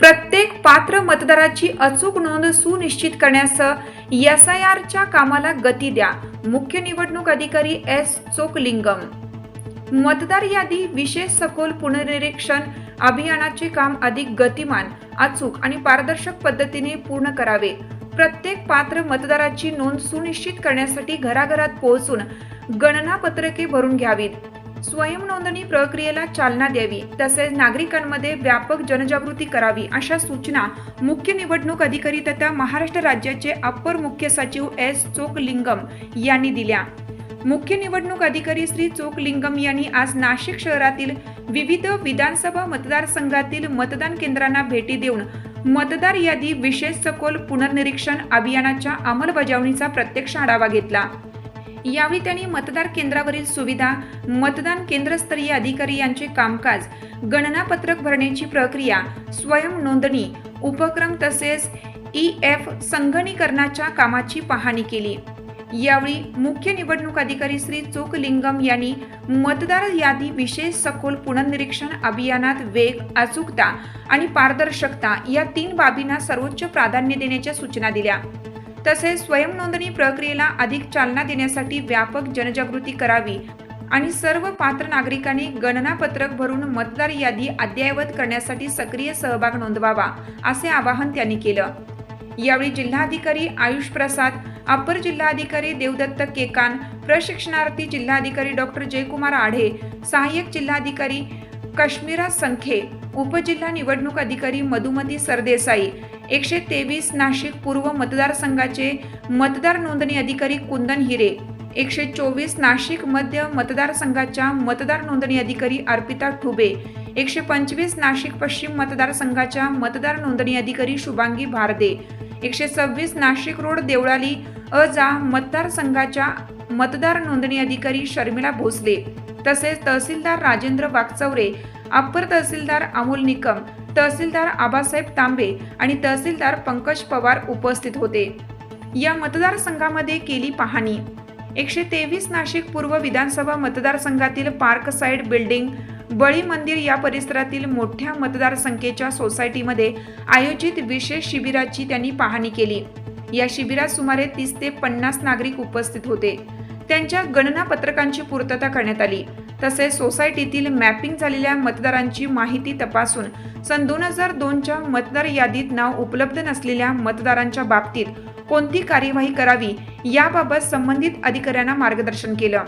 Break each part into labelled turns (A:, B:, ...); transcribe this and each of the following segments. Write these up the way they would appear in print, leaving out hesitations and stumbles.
A: प्रत्येक पात्र मतदाराची अचूक नोंद सुनिश्चित करण्यासह SIRच्या कामाला गती द्या. मुख्य निवडणूक अधिकारी एस चोकलिंगम. मतदार यादी विशेष सखोल पुनर्निरीक्षण अभियानाचे काम अधिक गतिमान, अचूक आणि पारदर्शक पद्धतीने पूर्ण करावे. प्रत्येक पात्र मतदाराची नोंद सुनिश्चित करण्यासाठी घराघरात पोहोचून गणना पत्रके भरून घ्यावीत. स्वयं नोंदणी प्रक्रियेला चालना द्यावी. तसेच नागरिकांमध्ये व्यापक जनजागृती करावी अशा सूचना मुख्य निवडणूक अधिकारी तथा महाराष्ट्र राज्याचे अप्पर मुख्य सचिव एस चोकलिंगम यांनी दिल्या. मुख्य निवडणूक अधिकारी श्री चोकलिंगम यांनी आज नाशिक शहरातील विविध विधानसभा मतदारसंघातील मतदान केंद्रांना भेटी देऊन मतदार यादी विशेष सखोल पुनर्निरीक्षण अभियानाच्या अंमलबजावणीचा प्रत्यक्ष आढावा घेतला. यावेळी त्यांनी मतदार केंद्रावरील सुविधा, मतदान केंद्रस्तरीय अधिकारी यांचे कामकाज, गणनापत्रक भरण्याची प्रक्रिया, स्वयं नोंदणी उपक्रम तसेच EF संगणकीकरणाच्या कामाची पाहणी केली. यावेळी मुख्य निवडणूक अधिकारी श्री चोकलिंगम यांनी मतदार यादी विशेष सखोल पुनर्निरीक्षण अभियानात वेग, अचूकता आणि पारदर्शकता या 3 बाबींना सर्वोच्च प्राधान्य देण्याच्या सूचना दिल्या. तसेच स्वयं नोंदणी प्रक्रियेला अधिक चालना देण्यासाठी व्यापक जनजागृती करावी आणि सर्व पात्र नागरिकांनी गणनापत्रक भरून मतदार यादी अद्ययावत करण्यासाठी सक्रिय सहभाग नोंदवावा असे आवाहन त्यांनी केलं. यावेळी जिल्हाधिकारी आयुष प्रसाद, अप्पर जिल्हाधिकारी देवदत्त केकान, प्रशिक्षणार्थी जिल्हाधिकारी डॉक्टर जयकुमार आढे, सहाय्यक जिल्हाधिकारी कश्मीरा संखे, उपजिल्हा निवडणूक अधिकारी मधुमती सरदेसाई, 123 नाशिक पूर्व मतदारसंघाचे मतदार नोंदणी अधिकारी कुंदन हिरे, 124 नाशिक मध्य मतदारसंघाच्या मतदार नोंदणी अधिकारी अर्पिता ठुबे, 125 नाशिक पश्चिम मतदारसंघाच्या मतदार नोंदणी अधिकारी शुभांगी भारदे, 126 नाशिक रोड देवळाली अजा मतदारसंघाच्या मतदार नोंदणी अधिकारी शर्मिला भोसले, तसेच तहसीलदार राजेंद्र वाकचौरे, अप्पर तहसीलदार अमोल निकम, तहसीलदार आबासाहेब तांबे आणि तहसीलदार पंकज पवार उपस्थित होते. या मतदारसंघामध्ये केली पाहणी. 123 नाशिक पूर्व विधानसभा मतदारसंघातील पार्क साइड बिल्डिंग, बळी मंदिर या परिसरातील मोठ्या मतदारसंख्येच्या सोसायटीमध्ये आयोजित विशेष शिबिराची त्यांनी पाहणी केली. या शिबिरात सुमारे 30 ते 50 नागरिक उपस्थित होते. त्यांच्या गणना पत्रकांची पूर्तता करण्यात आली. तसेच सोसायटीतील मॅपिंग झालेल्या मतदारांची माहिती तपासून सन 2002च्या मतदार यादीत नाव उपलब्ध नसलेल्या मतदारांच्या बाबतीत कोणती कार्यवाही करावी याबाबत संबंधित अधिकाऱ्यांना मार्गदर्शन केलं.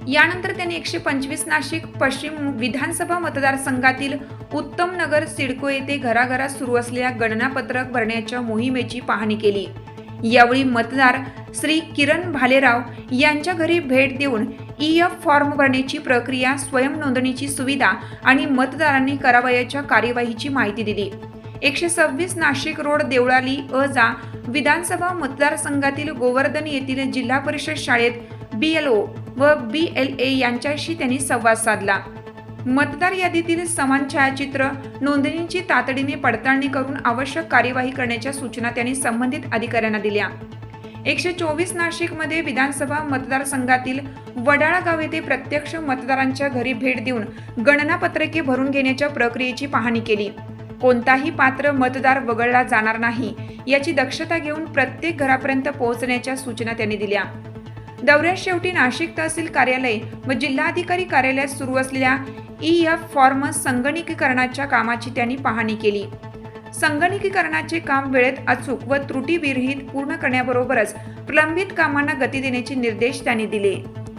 A: यानंतर त्यांनी 125 नाशिक पश्चिम विधानसभा मतदारसंघातील उत्तम नगर सिडको येथे घराघरात सुरू असलेल्या गणनापत्रक भरण्याच्या मोहिमेची पाहणी केली. यावेळी मतदार श्री किरण भालेराव यांच्या घरी भेट देऊन EF फॉर्म भरण्याची प्रक्रिया, स्वयं नोंदणीची सुविधा आणि मतदारांनी करावयाच्या कार्यवाहीची माहिती दिली. 126 नाशिक रोड देवळाली अजा विधानसभा मतदारसंघातील गोवर्धन येथील जिल्हा परिषद शाळेत BLO व BLA यांच्याशी त्यांनी संवाद साधला. मतदार यादीतील समान छायाचित्र, नोंदणीची तातडीने पडताळणी करून आवश्यक कार्यवाही करण्याच्या सूचना त्यांनी संबंधित अधिकाऱ्यांना दिल्या. 124 नाशिकमध्ये विधानसभा मतदारसंघातील वडाळा गाव येथे प्रत्यक्ष मतदारांच्या घरी भेट देऊन गणनापत्रके भरून घेण्याच्या प्रक्रियेची पाहणी केली. कोणताही पात्र मतदार वगळला जाणार नाही याची दक्षता घेऊन प्रत्येक घरापर्यंत पोहोचण्याच्या सूचना त्यांनी दिल्या. दौऱ्यात शेवटी नाशिक तहसील कार्यालय व जिल्हाधिकारी कार्यालयात सुरू असलेल्या EF फॉर्म संगणकीकरणाच्या कामाची त्यांनी पाहणी केली. संगणकीकरणाचे काम वेळेत, अचूक व त्रुटीविरहित पूर्ण करण्याबरोबरच प्रलंबित कामांना गती देण्याचे निर्देश त्यांनी दिले.